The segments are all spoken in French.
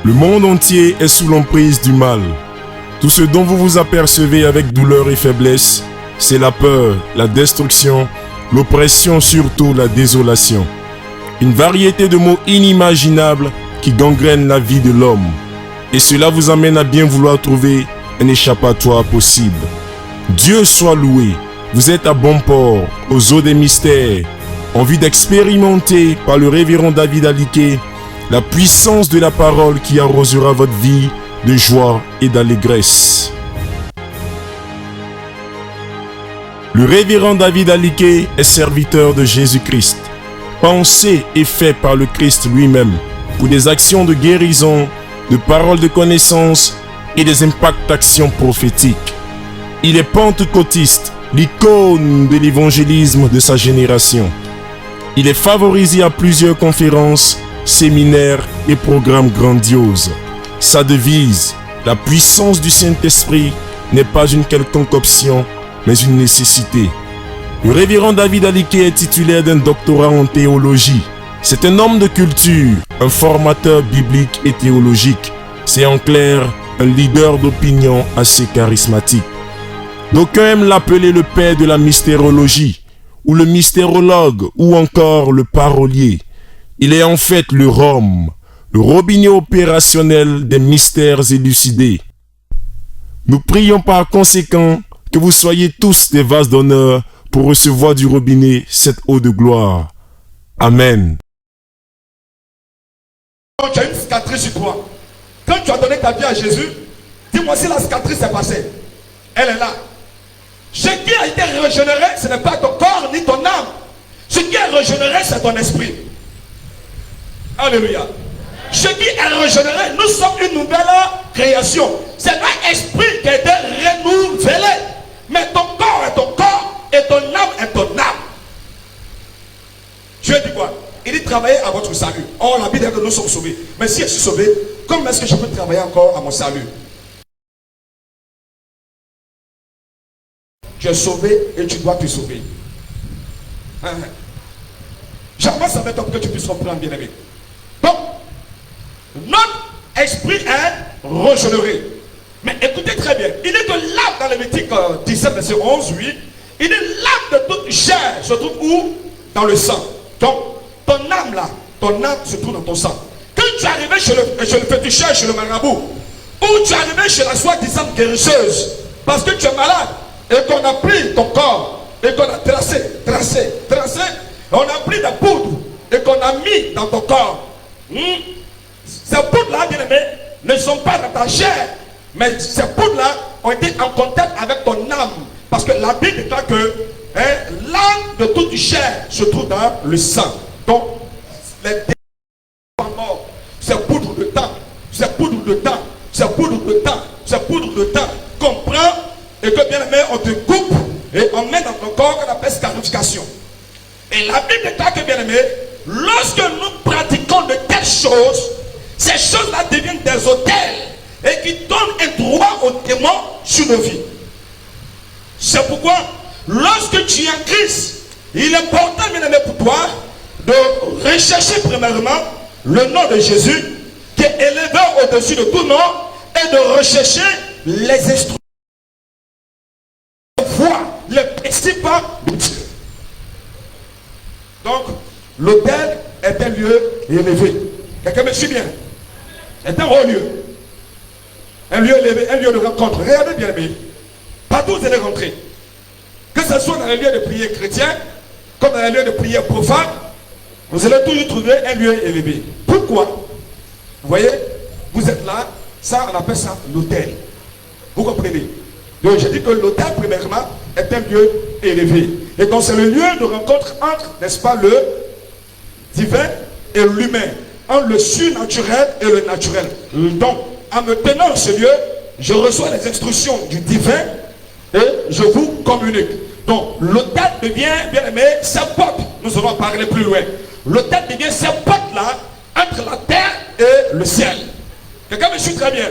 Le monde entier est sous l'emprise du mal. Tout ce dont vous vous apercevez avec douleur et faiblesse, c'est la peur, la destruction, l'oppression, surtout la désolation. Une variété de mots inimaginables qui gangrènent la vie de l'homme. Et cela vous amène à bien vouloir trouver un échappatoire possible. Dieu soit loué, vous êtes à bon port, aux eaux des mystères, envie d'expérimenter par le révérend David Aliké la puissance de la parole qui arrosera votre vie de joie et d'allégresse. Le révérend David Aliké est serviteur de Jésus-Christ, pensé et fait par le Christ lui-même pour des actions de guérison, de paroles de connaissance et des impacts d'actions prophétiques. Il est pentecôtiste, l'icône de l'évangélisme de sa génération. Il est favorisé à plusieurs conférences, séminaires et programmes grandioses. Sa devise, la puissance du Saint-Esprit, n'est pas une quelconque option, mais une nécessité. Le révérend David Aliké est titulaire d'un doctorat en théologie. C'est un homme de culture, un formateur biblique et théologique. C'est en clair un leader d'opinion assez charismatique. D'aucuns aiment l'appeler le père de la mystérologie, ou le mystérologue, ou encore le parolier. Il est en fait le rhum, le robinet opérationnel des mystères élucidés. Nous prions par conséquent que vous soyez tous des vases d'honneur pour recevoir du robinet cette eau de gloire. Amen. Tu as une cicatrice sur toi. Quand tu as donné ta vie à Jésus, dis-moi si la cicatrice est passée. Elle est là. Ce qui a été régénéré, ce n'est pas ton corps ni ton âme. Ce qui est régénéré, c'est ton esprit. Alléluia. Ce qui est régénéré, nous sommes une nouvelle création. C'est notre esprit qui a été renouvelé. Mais ton corps est ton corps et ton âme est ton âme. Dieu dit quoi? Il dit travailler à votre salut. Or, la Bible dit que nous sommes sauvés. Mais si je suis sauvé, comment est-ce que je peux travailler encore à mon salut? Tu es sauvé et tu dois te sauver. J'avance avec toi pour que tu puisses comprendre, bien aimé. Donc, notre esprit est régénéré. Mais écoutez très bien. Il dit que l'âme dans Lévitique 17, verset 11, oui. Il dit l'âme de toute chair se trouve où? Dans le sang. Donc, ton âme là, ton âme se trouve dans ton sang. Quand tu es arrivé chez le féticheur, chez le marabout, ou tu es arrivé chez la soi-disant guérisseuse, parce que tu es malade, et qu'on a pris ton corps, et qu'on a tracé, on a pris des poudres, et qu'on a mis dans ton corps. Ces poudres-là, bien aimés, ne sont pas dans ta chair, mais ces poudres-là ont été en contact avec ton âme. Parce que la Bible déclare que l'âme de toute chair se trouve dans le sang. Donc, les démons sont morts. C'est poudre de temps, c'est poudre de temps, c'est poudre de temps, c'est poudre de temps. Comprends et que bien aimé, on te coupe et on met dans ton corps qu'on appelle scarification. Et la Bible déclare que bien aimé, lorsque nous pratiquons de telles choses, ces choses-là deviennent des autels et qui donnent un droit aux démons sur nos vies. C'est pourquoi, lorsque tu es en Christ, il est important, bien aimé, pour toi, de rechercher premièrement le nom de Jésus, qui est élevé au-dessus de tout nom, et de rechercher les instruments, les principes de Dieu. Donc, l'autel est un lieu élevé. Quelqu'un me suit bien? C'est un haut lieu. Un lieu élevé, un lieu de rencontre. Regardez bien, aimé. Partout où vous allez rentrer, que ce soit dans les lieux de prière chrétiens, comme dans les lieux de prière profanes, vous allez toujours trouver un lieu élevé. Pourquoi? Vous voyez, vous êtes là, ça on appelle ça l'autel. Vous comprenez? Donc je dis que l'autel, premièrement, est un lieu élevé. Et donc c'est le lieu de rencontre entre, n'est-ce pas, le divin et l'humain, entre le surnaturel et le naturel. Donc, en me tenant dans ce lieu, je reçois les instructions du divin et je vous communique. Donc, l'autel devient, bien aimé, cette porte. Nous allons parler plus loin. L'autel devient cette porte-là entre la terre et le ciel. Quelqu'un me suit très bien.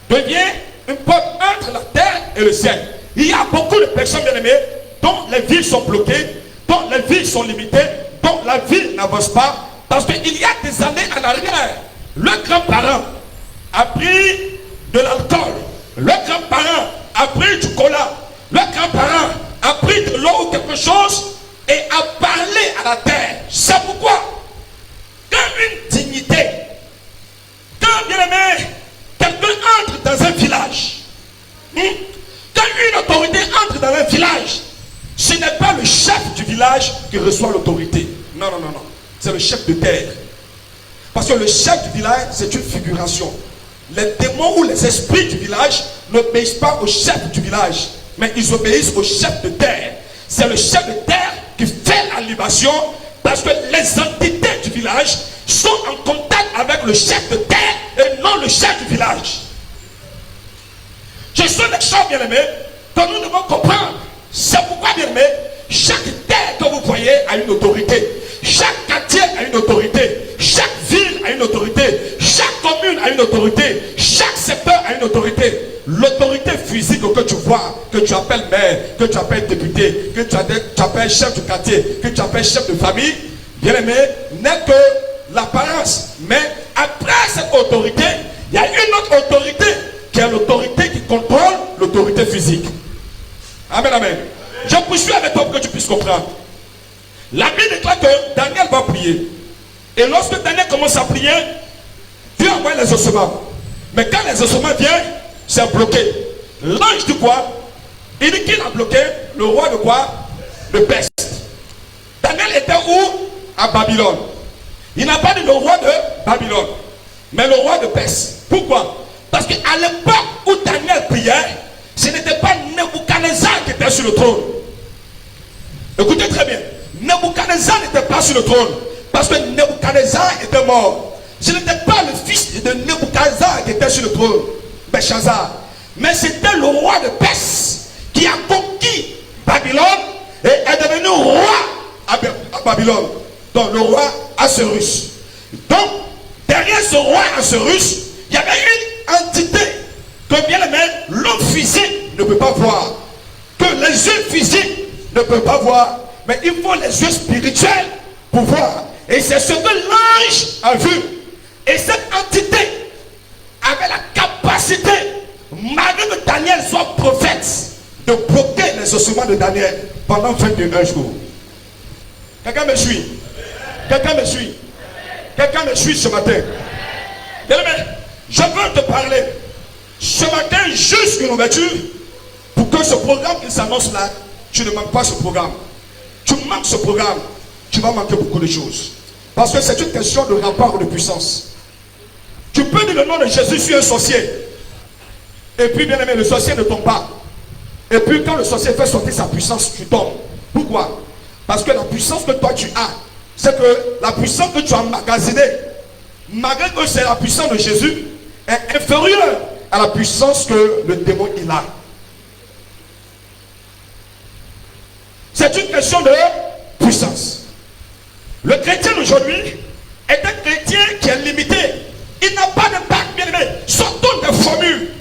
Devient une porte entre la terre et le ciel. Il y a beaucoup de personnes, bien aimées, dont les vies sont bloquées, dont les vies sont limitées, dont la vie n'avance pas, parce qu'il y a des années en arrière, le grand-parent a pris de l'alcool. Leurs grands-parents a pris du cola. Leurs grands-parents a pris de l'eau ou quelque chose et a parlé à la terre. C'est pourquoi, quand une dignité, quand bien aimé, quelqu'un entre dans un village, quand une autorité entre dans un village, ce n'est pas le chef du village qui reçoit l'autorité. Non, non, non, non. C'est le chef de terre. Parce que le chef du village, c'est une figuration. Les démons ou les esprits du village n'obéissent pas au chef du village, mais ils obéissent au chef de terre. C'est le chef de terre qui fait la libération, parce que les entités du village sont en contact avec le chef de terre et non le chef du village. Ce sont des choses, bien aimés, que nous devons comprendre. C'est pourquoi, bien aimés, chaque terre que vous voyez a une autorité. Chaque quartier a une autorité. Chaque ville a une autorité. Chaque commune a une autorité. Chaque secteur a une autorité. L'autorité physique que tu vois, que tu appelles maire, que tu appelles député, que tu appelles chef du quartier, que tu appelles chef de famille, bien aimé, n'est que l'apparence. Mais après cette autorité, il y a une autre autorité qui est l'autorité qui contrôle l'autorité physique. Amen, amen. Je poursuis avec toi pour que tu puisses comprendre. La Bible déclare que Daniel va prier. Et lorsque Daniel commence à prier, Dieu envoie les ossements. Mais quand les ossements viennent, c'est bloqué. L'ange dit quoi? Il dit qu'il a bloqué le roi de quoi? De Perse. Daniel était où? À Babylone. Il n'a pas dit le roi de Babylone, mais le roi de Perse. Pourquoi? Parce qu'à l'époque où Daniel priait, ce n'était pas Nebuchadnezzar qui était sur le trône. Écoutez très bien. Nebuchadnezzar n'était pas sur le trône, parce que Nebuchadnezzar était mort. Ce n'était pas le fils de Nebuchadnezzar qui était sur le trône, Belshazzar, mais c'était le roi de Perse qui a conquis Babylone et est devenu roi à Babylone. Donc le roi Assuérus. Donc derrière ce roi Assuérus, il y avait une entité que bien aimé, l'homme physique ne peut pas voir, que les yeux physiques ne peuvent pas voir, mais il faut les yeux spirituels pour voir. Et c'est ce que l'ange a vu. Et cette entité avait la capacité, malgré que Daniel soit prophète, de bloquer les ossements de Daniel pendant 21 jours. Quelqu'un me suit? Quelqu'un me suit? Quelqu'un me suit ce matin? Bien aimé, je veux te parler ce matin juste une ouverture pour que ce programme qui s'annonce là, tu ne manques pas ce programme. Tu manques ce programme, tu vas manquer beaucoup de choses. Parce que c'est une question de rapport de puissance. Tu peux dire le nom de Jésus, je suis un sorcier. Et puis bien aimé, le sorcier ne tombe pas. Et puis quand le sorcier fait sortir sa puissance, tu tombes. Pourquoi? Parce que la puissance que toi tu as, c'est que la puissance que tu as emmagasinée, malgré que c'est la puissance de Jésus, est inférieure à la puissance que le démon il a. C'est une question de puissance. Le chrétien aujourd'hui est un chrétien qui est limité. Il n'a pas d'impact, bien aimé. Sortons des formules.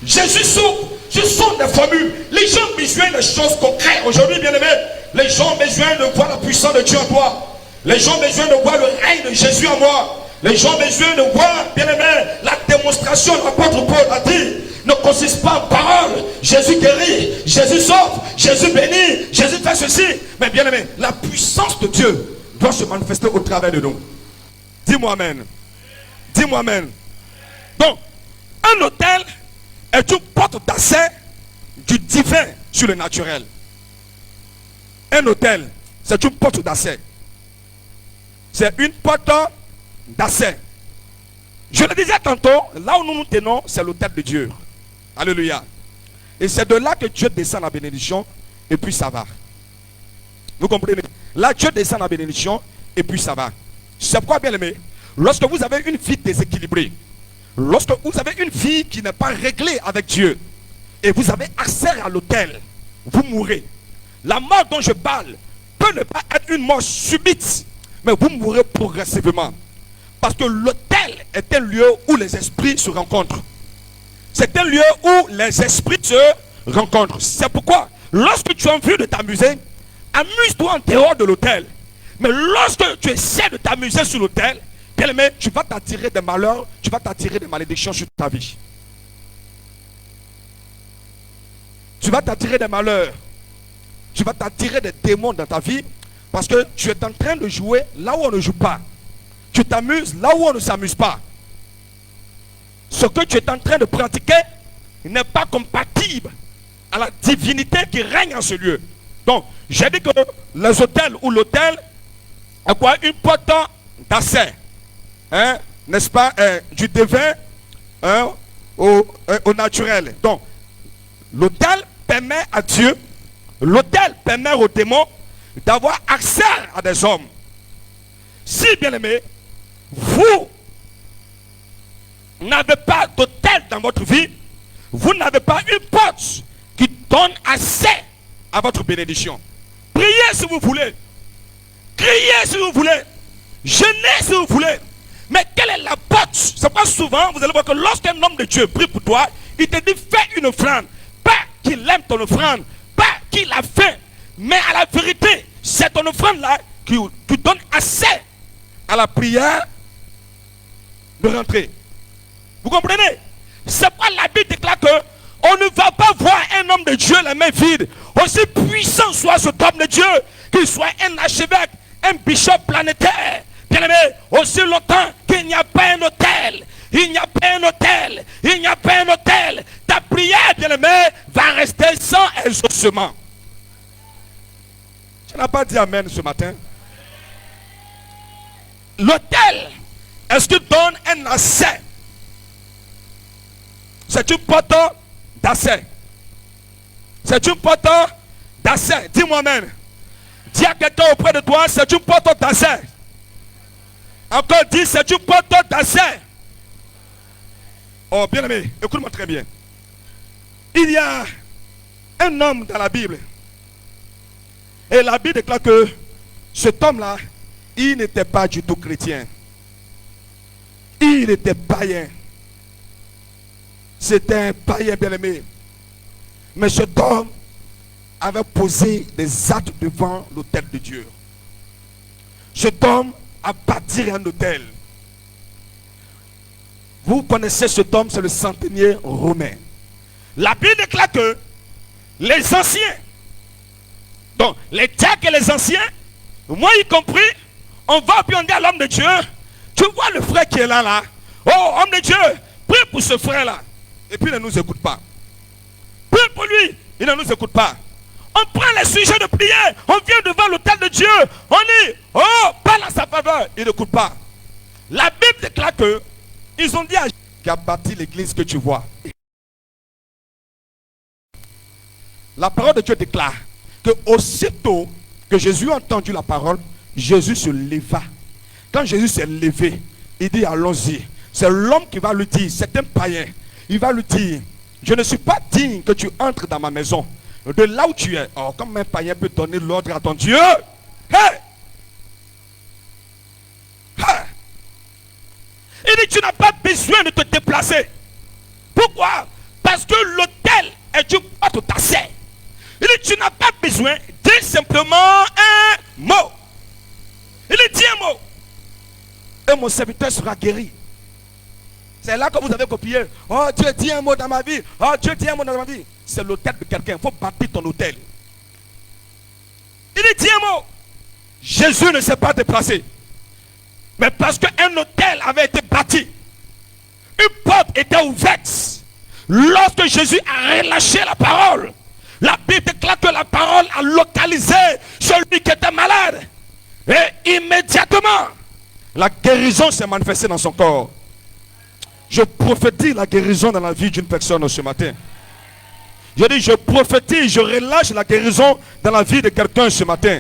Jésus sauve. Ce sont des formules. Les gens ont besoin de choses concrètes. Aujourd'hui, bien aimé, les gens ont besoin de voir la puissance de Dieu en toi. Les gens ont besoin de voir le règne de Jésus en moi. Les gens ont besoin de voir, bien aimé, la démonstration. L'apôtre Paul a dit, ne consiste pas en parole. Jésus guérit, Jésus sauve, Jésus bénit, Jésus fait ceci. Mais bien aimé, la puissance de Dieu doit se manifester au travers de nous. Dis-moi amen. Dis-moi amen. Donc, un autel est une porte d'accès du divin sur le naturel. Un autel, c'est une porte d'accès. C'est une porte d'accès. Je le disais tantôt, là où nous nous tenons, c'est l'autel de Dieu. Alléluia. Et c'est de là que Dieu descend la bénédiction et puis ça va. Vous comprenez? Là, Dieu descend la bénédiction et puis ça va. C'est pourquoi, bien aimé, lorsque vous avez une vie déséquilibrée, lorsque vous avez une vie qui n'est pas réglée avec Dieu et vous avez accès à l'autel, vous mourrez. La mort dont je parle peut ne pas être une mort subite, mais vous mourrez progressivement. Parce que l'autel est un lieu où les esprits se rencontrent. C'est un lieu où les esprits se rencontrent. C'est pourquoi, lorsque tu as envie de t'amuser, amuse-toi en dehors de l'autel. Mais lorsque tu essaies de t'amuser sur l'autel, Bien-aimé, tu vas t'attirer des malheurs, tu vas t'attirer des malédictions sur ta vie. Tu vas t'attirer des malheurs. Tu vas t'attirer des démons dans ta vie parce que tu es en train de jouer là où on ne joue pas. Tu t'amuses là où on ne s'amuse pas. Ce que tu es en train de pratiquer n'est pas compatible à la divinité qui règne en ce lieu. Donc, j'ai dit que les hôtels ou l'hôtel a quoi? Une porte d'accès. Hein? N'est-ce pas? Du divin au naturel. Donc, l'hôtel permet à Dieu, l'hôtel permet aux démons d'avoir accès à des hommes. Si, bien aimé, vous n'avez pas d'hôtel dans votre vie, vous n'avez pas une porte qui donne accès à votre bénédiction. Priez si vous voulez. Criez si vous voulez. Jeûnez si vous voulez. Mais quelle est la porte? C'est pas souvent, vous allez voir que lorsqu'un homme de Dieu prie pour toi, il te dit fais une offrande. Pas qu'il aime ton offrande, pas qu'il a faim. Mais à la vérité, c'est ton offrande là qui donne accès à la prière de rentrer. Vous comprenez? C'est pas la Bible déclare que on ne va pas voir un homme de Dieu la main vide. Aussi puissant soit cet homme de Dieu, qu'il soit un archevêque, un bishop planétaire. Bien aimé, aussi longtemps qu'il n'y a pas un hôtel, il n'y a pas un hôtel, il n'y a pas un hôtel, ta prière, bien aimé, va rester sans exaucement. Tu n'as pas dit amen ce matin? L'hôtel, est-ce qu'il donne un accès? C'est une porte d'accès. C'est une porte d'accès. Dis-moi amen. Dis à quelqu'un auprès de toi, c'est une porte d'accès. Encore dis, c'est une porte d'accès. Oh, bien aimé, écoute-moi très bien. Il y a un homme dans la Bible. Et la Bible déclare que cet homme-là, il n'était pas du tout chrétien. Il était païen. C'était un païen bien-aimé. Mais cet homme avait posé des actes devant l'autel de Dieu. Cet homme a bâti un autel. Vous connaissez cet homme, c'est le centenier romain. La Bible déclare que les anciens, donc les diacres et les anciens, moi y compris, on va puis on dit à l'homme de Dieu, tu vois le frère qui est là, oh homme de Dieu, prie pour ce frère là. Et puis il ne nous écoute pas. Prie pour lui, il ne nous écoute pas. On prend les sujets de prière, on vient devant l'autel de Dieu, on dit, oh, parle à sa faveur, il n'écoute pas. La Bible déclare que ils ont dit à qui a bâti l'église que tu vois. La parole de Dieu déclare que aussitôt que Jésus a entendu la parole, Jésus se leva. Quand Jésus s'est levé, il dit allons-y. C'est l'homme qui va lui dire, c'est un païen. Il va lui dire, je ne suis pas digne que tu entres dans ma maison. De là où tu es. Oh, comme un païen peut donner l'ordre à ton Dieu. Hey! Hey! Il dit, tu n'as pas besoin de te déplacer. Pourquoi? Parce que l'autel est une porte d'accès. Il dit, tu n'as pas besoin, dis simplement un mot. Il dit, dis un mot. Et mon serviteur sera guéri. C'est là que vous avez copié. Oh, Dieu dit un mot dans ma vie. Oh, Dieu dit un mot dans ma vie. C'est l'autel de quelqu'un. Il faut bâtir ton autel. Il dit un mot. Jésus ne s'est pas déplacé. Mais parce qu'un autel avait été bâti, une porte était ouverte. Lorsque Jésus a relâché la parole, la Bible déclare que la parole a localisé celui qui était malade. Et immédiatement, la guérison s'est manifestée dans son corps. Je prophétise la guérison dans la vie d'une personne ce matin. Je dis, je prophétise, je relâche la guérison dans la vie de quelqu'un ce matin.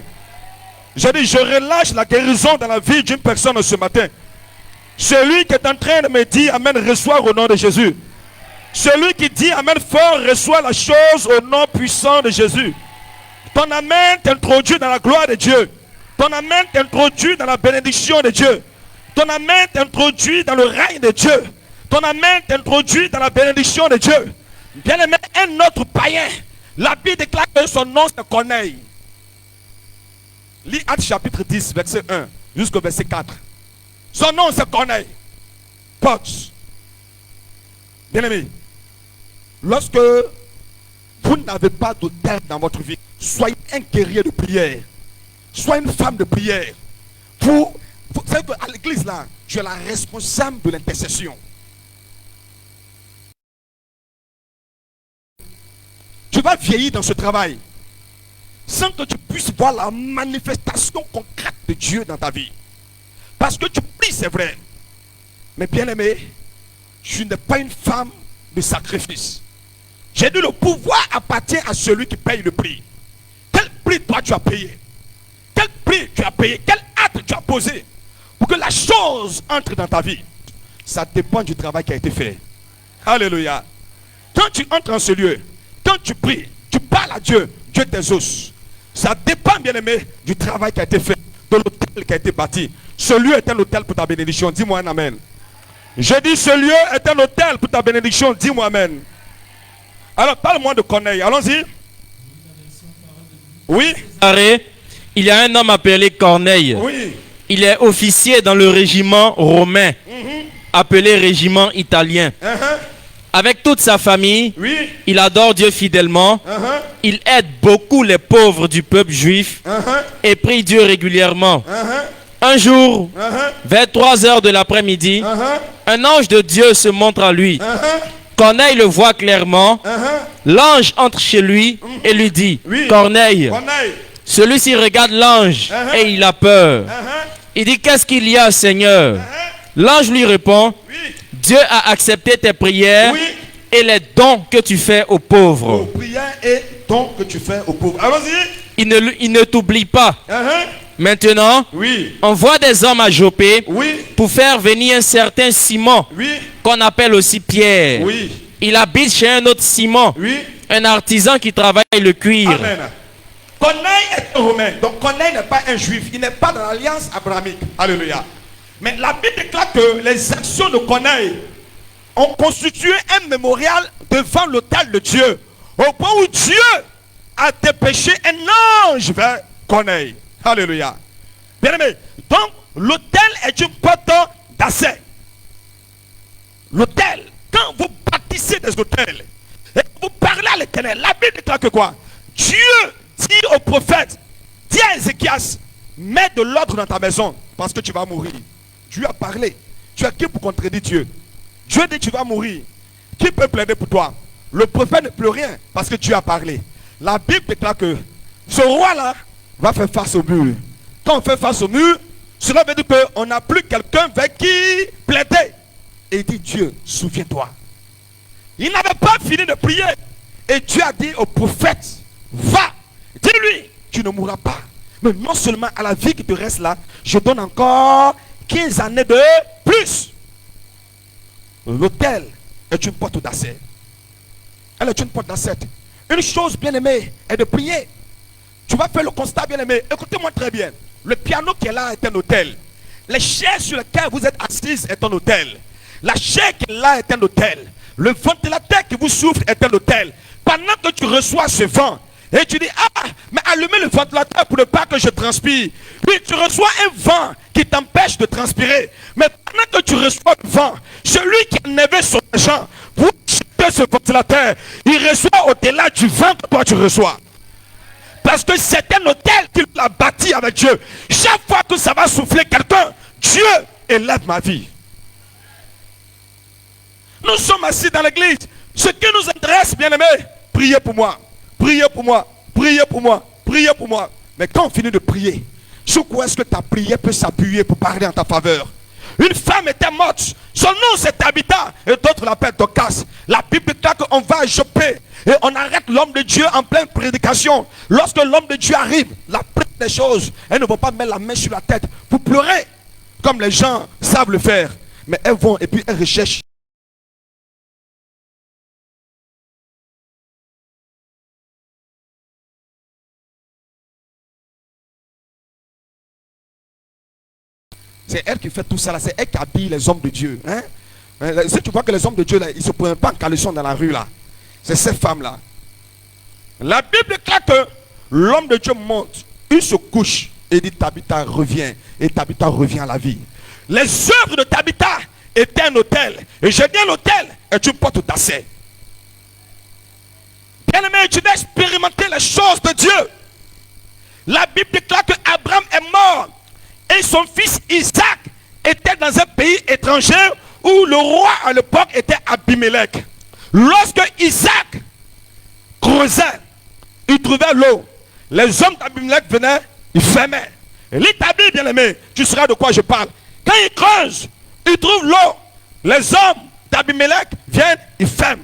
Je dis, je relâche la guérison dans la vie d'une personne ce matin. Celui qui est en train de me dire amen, reçois au nom de Jésus. Celui qui dit amen fort, reçoit la chose au nom puissant de Jésus. Ton amen t'introduit dans la gloire de Dieu. Ton amen t'introduit dans la bénédiction de Dieu. Ton amen t'introduit dans le règne de Dieu. Ton amen t'introduit dans la bénédiction de Dieu. Bien aimé, un autre païen, la Bible déclare que son nom c'est Corneille. Lis Actes chapitre 10, verset 1 jusqu'au verset 4. Son nom c'est Corneille. Pote. Bien-aimé, lorsque vous n'avez pas d'autel dans votre vie, soyez un guerrier de prière. Soyez une femme de prière. Vous savez qu'à l'église là, tu es la responsable de l'intercession. Tu vas vieillir dans ce travail sans que tu puisses voir la manifestation concrète de Dieu dans ta vie. Parce que tu pries, c'est vrai. Mais bien aimé, tu n'es pas une femme de sacrifice. J'ai dit le pouvoir appartient à celui qui paye le prix. Quel prix toi tu as payé? Quel prix tu as payé? Quel acte tu as posé pour que la chose entre dans ta vie? Ça dépend du travail qui a été fait. Alléluia. Quand tu entres en ce lieu, quand tu pries, tu parles à Dieu, Dieu t'exauce. Ça dépend, bien aimé, du travail qui a été fait, de l'hôtel qui a été bâti. Ce lieu est un hôtel pour ta bénédiction. Dis-moi un amen. Je dis ce lieu est un hôtel pour ta bénédiction. Dis-moi amen. Alors parle-moi de Corneille. Allons-y. Oui. Il y a un homme appelé Corneille. Oui. Il est officier dans le régiment romain, appelé régiment italien. Avec toute sa famille, Oui. il adore Dieu fidèlement. Il aide beaucoup les pauvres du peuple juif et prie Dieu régulièrement. Un jour, vers 3 heures de l'après-midi, un ange de Dieu se montre à lui. Corneille le voit clairement. L'ange entre chez lui et lui dit, Oui. Corneille. Corneille. Celui-ci regarde l'ange et il a peur. Il dit, qu'est-ce qu'il y a, Seigneur? L'ange lui répond, Oui. Dieu a accepté tes prières Oui. et les dons que tu fais aux pauvres. Aux prières et dons que tu fais aux pauvres. Allons-y. Il ne t'oublie pas. Maintenant, Oui. envoie des hommes à Jopé Oui. pour faire venir un certain Simon, Oui. qu'on appelle aussi Pierre. Oui. Il habite chez un autre Simon, Oui. un artisan qui travaille le cuir. Amen. Corneille est un romain. Donc Corneille n'est pas un juif. Il n'est pas dans l'alliance abrahamique. Alléluia. Mais la Bible déclare que les actions de Corneille ont constitué un mémorial devant l'autel de Dieu. Au point où Dieu a dépêché un ange vers Corneille. Alléluia. Bien aimé. Donc l'autel est une porte d'accès. L'autel, quand vous bâtissez des autels et que vous parlez à l'Éternel, la Bible déclare que quoi? Dieu dit au prophète, dis à Ézéchias, mets de l'ordre dans ta maison parce que tu vas mourir. Dieu a parlé. Tu as qui pour contredire Dieu? Dieu dit tu vas mourir. Qui peut plaider pour toi? Le prophète ne peut rien parce que Dieu a parlé. La Bible déclare que ce roi-là va faire face au mur. Quand on fait face au mur, cela veut dire qu'on n'a plus quelqu'un vers qui plaider. Et il dit, Dieu, souviens-toi. Il n'avait pas fini de prier. Et Dieu a dit au prophète, va, dis-lui, tu ne mourras pas. Mais non seulement à la vie qui te reste là, je donne encore 15 années de plus. L'autel est une porte d'accès. Elle est une porte d'accès. Une chose bien aimée est de prier. Tu vas faire le constat bien aimé. Écoutez-moi très bien. Le piano qui est là est un hôtel. Les chaises sur lesquelles vous êtes assises est un hôtel. La chaise qui est là est un hôtel. Le ventilateur qui vous souffle est un hôtel. Pendant que tu reçois ce vent, et tu dis, ah, mais allumez le ventilateur pour ne pas que je transpire. Puis tu reçois un vent qui t'empêche de transpirer. Mais pendant que tu reçois le vent, celui qui a enlevé son argent pour acheter ce ventilateur, il reçoit au-delà du vent que toi tu reçois. Parce que c'est un hôtel qu'il a bâti avec Dieu. Chaque fois que ça va souffler quelqu'un, Dieu élève ma vie. Nous sommes assis dans l'église. Ce qui nous intéresse, bien aimé, priez pour moi. Priez pour moi. Priez pour moi. Priez pour moi. Mais quand on finit de prier, sur quoi est-ce que ta prière peut s'appuyer pour parler en ta faveur? Une femme était morte. Son nom c'est Tabitha. Et d'autres l'appellent Dorcas. La Bible déclare qu'on va à Jopé. Et on arrête l'homme de Dieu en pleine prédication. Lorsque l'homme de Dieu arrive, la première des choses, elles ne vont pas mettre la main sur la tête pour pleurer. Comme les gens savent le faire. Mais elles vont et puis elles recherchent. C'est elle qui fait tout ça là. C'est elle qui habille les hommes de Dieu. Hein? Si tu vois que les hommes de Dieu là, ils ne se prennent pas en caleçon dans la rue là. C'est cette femme là. La Bible déclare que l'homme de Dieu monte. Il se couche et dit Tabitha revient. Et Tabitha revient à la vie. Les œuvres de Tabitha étaient un autel. Et je dis un autel est une porte d'accès. Bien-aimé, tu dois expérimenter les choses de Dieu. La Bible déclare que Abraham est mort et son fils Isaac était dans un pays étranger où le roi à l'époque était Abimelech. Lorsque Isaac creusait, il trouvait l'eau. Les hommes d'Abimelech venaient, ils fermaient. Et l'établi, bien aimé, tu sauras de quoi je parle. Quand ils creusent, ils trouvent l'eau. Les hommes d'Abimelech viennent, ils ferment.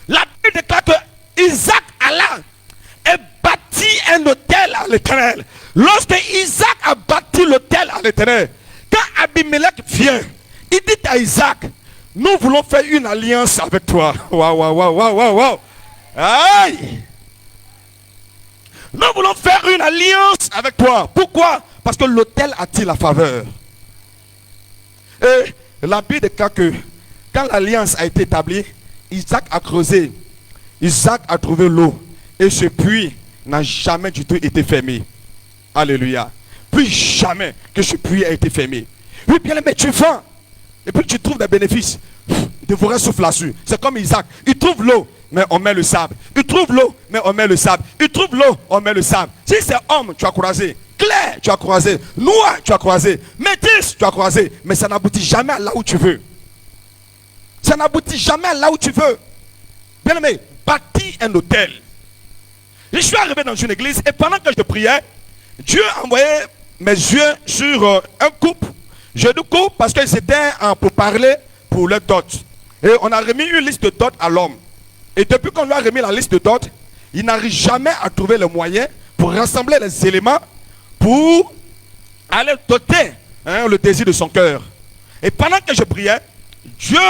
La Bible déclare que Isaac alla et bâtit un autel à l'Éternel. Lorsque Isaac a bâti l'autel à l'Éternel, quand Abimelech vient, il dit à Isaac, nous voulons faire une alliance avec toi. Waouh, waouh, waouh, waouh, waouh. Aïe. Nous voulons faire une alliance avec toi. Pourquoi? Parce que l'autel attire la faveur. Et la Bible déclare que quand l'alliance a été établie, Isaac a creusé. Isaac a trouvé l'eau. Et ce puits n'a jamais du tout été fermé. Alléluia. Plus jamais que ce puits a été fermé. Oui, bien aimé, tu vends. Et puis tu trouves des bénéfices. De forêt souffle là-dessus. C'est comme Isaac. Il trouve l'eau, mais on met le sable. Il trouve l'eau, mais on met le sable. Il trouve l'eau, on met le sable. Si c'est homme, tu as croisé. Clair, tu as croisé. Noir, tu as croisé. Métis, tu as croisé. Mais ça n'aboutit jamais à là où tu veux. Ça n'aboutit jamais à là où tu veux. Bien aimé, bâtis un hôtel. Je suis arrivé dans une église et pendant que je priais, Dieu a envoyé mes yeux sur un couple. Je dis couple parce qu'ils étaient pour parler pour leur dot. Et on a remis une liste de dot à l'homme. Et depuis qu'on lui a remis la liste de dot, il n'arrive jamais à trouver le moyen pour rassembler les éléments pour aller doter le désir de son cœur. Et pendant que je priais, Dieu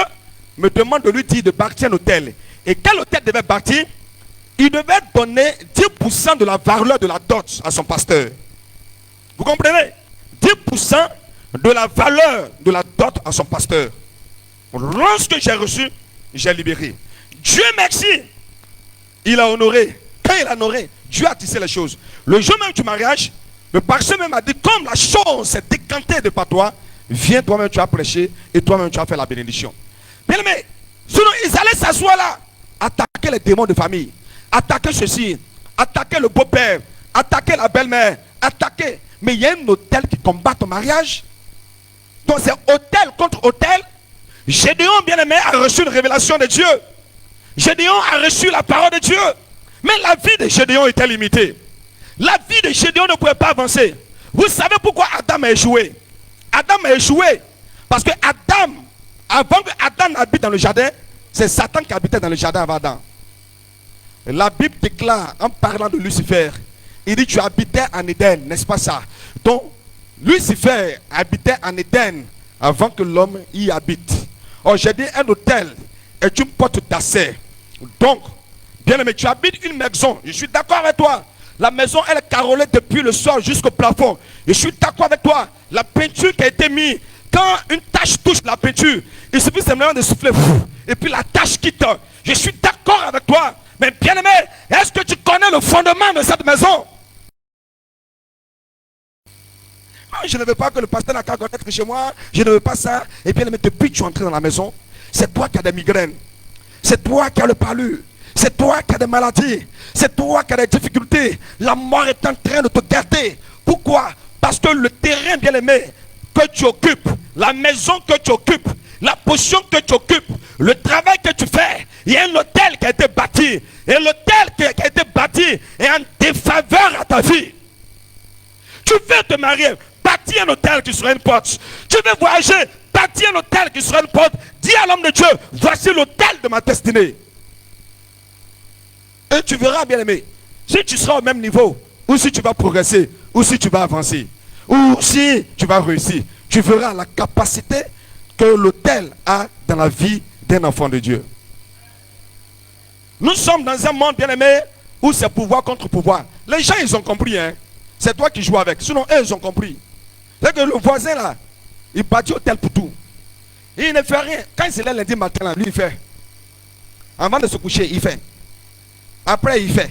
me demande de lui dire de bâtir un hôtel. Et quel hôtel devait bâtir? Il devait donner 10% de la valeur de la dot à son pasteur. Vous comprenez? 10% de la valeur de la dot à son pasteur. Lorsque j'ai reçu, j'ai libéré. Dieu merci. Il a honoré. Quand il a honoré, Dieu a tissé les choses. Le jour même du mariage, le pasteur même a dit, comme la chose s'est décantée de par toi, viens toi-même, tu as prêché et toi-même, tu as fait la bénédiction. Bien aimé, sinon ils allaient s'asseoir là, attaquer les démons de famille, attaquer ceci, attaquer le beau-père, attaquer la belle-mère, attaquer. Mais il y a un hôtel qui combat ton mariage. Donc c'est hôtel contre hôtel. Gédéon, bien aimé, a reçu une révélation de Dieu. Gédéon a reçu la parole de Dieu. Mais la vie de Gédéon était limitée. La vie de Gédéon ne pouvait pas avancer. Vous savez pourquoi Adam a échoué? Adam a échoué parce que Adam, avant que Adam habite dans le jardin, c'est Satan qui habitait dans le jardin avant Adam. La Bible déclare, en parlant de Lucifer, il dit tu habitais en Éden, n'est-ce pas ça? Donc, Lucifer habitait en Éden avant que l'homme y habite. Oh, j'ai dit un hôtel est une porte d'accès. Donc, bien aimé, tu habites une maison. Je suis d'accord avec toi. La maison, elle est carrelée depuis le sol jusqu'au plafond. Je suis d'accord avec toi. La peinture qui a été mise, quand une tache touche la peinture, il suffit simplement de souffler. Et puis la tache quitte. Je suis d'accord avec toi. Mais bien aimé, est-ce que tu connais le fondement de cette maison? Je ne veux pas que le pasteur n'a qu'à connaître chez moi. Je ne veux pas ça. Et bien aimé, depuis que tu es entré dans la maison, c'est toi qui as des migraines. C'est toi qui as le palu. C'est toi qui as des maladies. C'est toi qui as des difficultés. La mort est en train de te garder. Pourquoi? Parce que le terrain, bien aimé, que tu occupes, la maison que tu occupes, la position que tu occupes, le travail que tu fais, il y a un hôtel qui a été bâti. Et l'hôtel qui a été bâti est en défaveur à ta vie. Tu veux te marier, bâtis un hôtel qui sera une porte. Tu veux voyager, bâtis un hôtel qui sera une porte. Dis à l'homme de Dieu, voici l'hôtel de ma destinée. Et tu verras, bien aimé, si tu seras au même niveau, ou si tu vas progresser, ou si tu vas avancer, ou si tu vas réussir, tu verras la capacité que l'hôtel a dans la vie d'un enfant de Dieu. Nous sommes dans un monde, bien aimé, où c'est pouvoir contre pouvoir. Les gens, ils ont compris, hein. C'est toi qui joues avec. Sinon, eux, ils ont compris. C'est que le voisin, là, il bâtit hôtel pour tout. Il ne fait rien. Quand il se lève lundi matin, là, lui, il fait. Avant de se coucher, il fait. Après, il fait.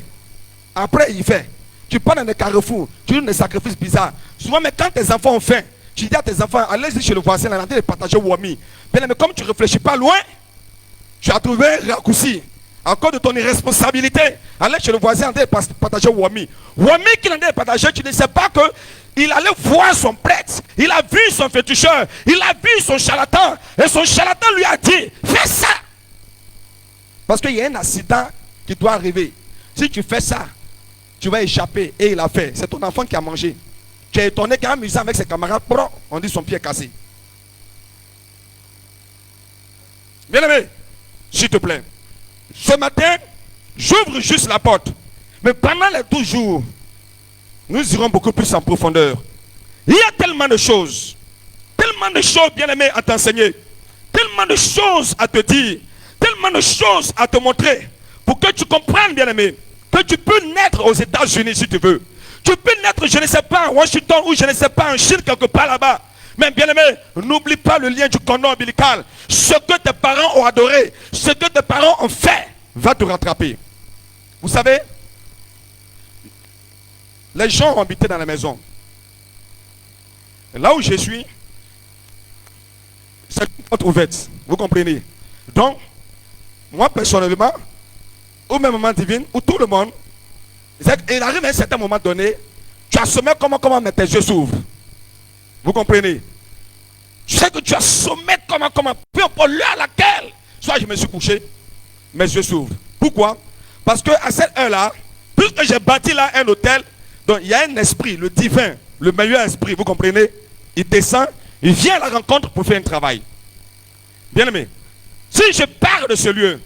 Après, il fait. Tu pars dans des carrefours, tu donnes des sacrifices bizarres. Souvent, mais quand tes enfants ont faim, Tu dis à tes enfants, allez-y chez le voisin, là, de partager Wami. Bien, mais comme tu ne réfléchis pas loin, tu as trouvé un raccourci. À cause de ton irresponsabilité, allez chez le voisin, de partager Wami. Wami qu'il en a partagé, tu ne sais pas que il allait voir son prêtre, il a vu son féticheur, il a vu son charlatan, et son charlatan lui a dit, fais ça. Parce qu'il y a un accident qui doit arriver. Si tu fais ça, tu vas échapper. Et il a fait. C'est ton enfant qui a mangé. Tu es étonné qu'en amusant avec ses camarades, on dit son pied est cassé. Bien aimé, s'il te plaît. Ce matin, j'ouvre juste la porte. Mais pendant les 12 jours, nous irons beaucoup plus en profondeur. Il y a tellement de choses, bien aimé, à t'enseigner. Tellement de choses à te dire. Tellement de choses à te montrer. Pour que tu comprennes, bien aimé, que tu peux naître aux États-Unis si tu veux. Tu peux naître, je ne sais pas, à Washington ou je ne sais pas, en Chine, quelque part là-bas. Mais bien aimé, n'oublie pas le lien du cordon ombilical. Ce que tes parents ont adoré, ce que tes parents ont fait, va te rattraper. Vous savez, les gens ont habité dans la maison. Et là où je suis, c'est une porte ouverte. Vous comprenez? Donc, moi personnellement, au même moment divin, où tout le monde, il arrive à un certain moment donné, tu as sommet comment mais tes yeux s'ouvrent. Vous comprenez? Tu sais que tu as sommet comment, peu importe l'heure à laquelle, soit je me suis couché, mes yeux s'ouvrent. Pourquoi? Parce que à cette heure-là, puisque j'ai bâti là un hôtel, donc il y a un esprit, le divin, le meilleur esprit, vous comprenez? Il descend, il vient à la rencontre pour faire un travail. Bien aimé, si je pars de ce lieu,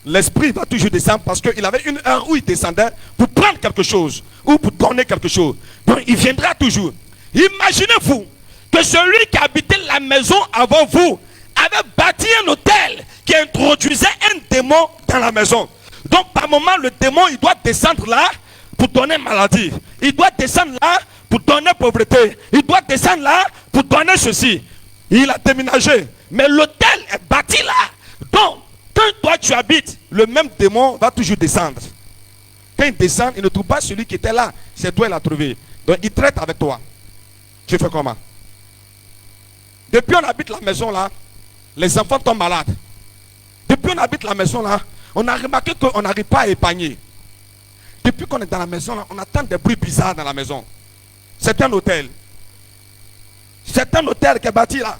l'esprit va toujours descendre parce qu'il avait une heure où il descendait pour prendre quelque chose ou pour donner quelque chose. Donc il viendra toujours. Imaginez-vous que celui qui habitait la maison avant vous avait bâti un hôtel qui introduisait un démon dans la maison. Donc par moment, le démon, il doit descendre là pour donner maladie. Il doit descendre là pour donner pauvreté. Il doit descendre là pour donner ceci. Il a déménagé. Mais l'hôtel est bâti là. Donc, quand toi tu habites, le même démon va toujours descendre. Quand il descend, il ne trouve pas celui qui était là. C'est toi qui l'as trouvé. Donc il traite avec toi. Tu fais comment? Depuis on habite la maison là, les enfants tombent malades. Depuis on habite la maison là, on a remarqué qu'on n'arrive pas à épargner. Depuis qu'on est dans la maison là, on entend des bruits bizarres dans la maison. C'est un hôtel. C'est un hôtel qui est bâti là.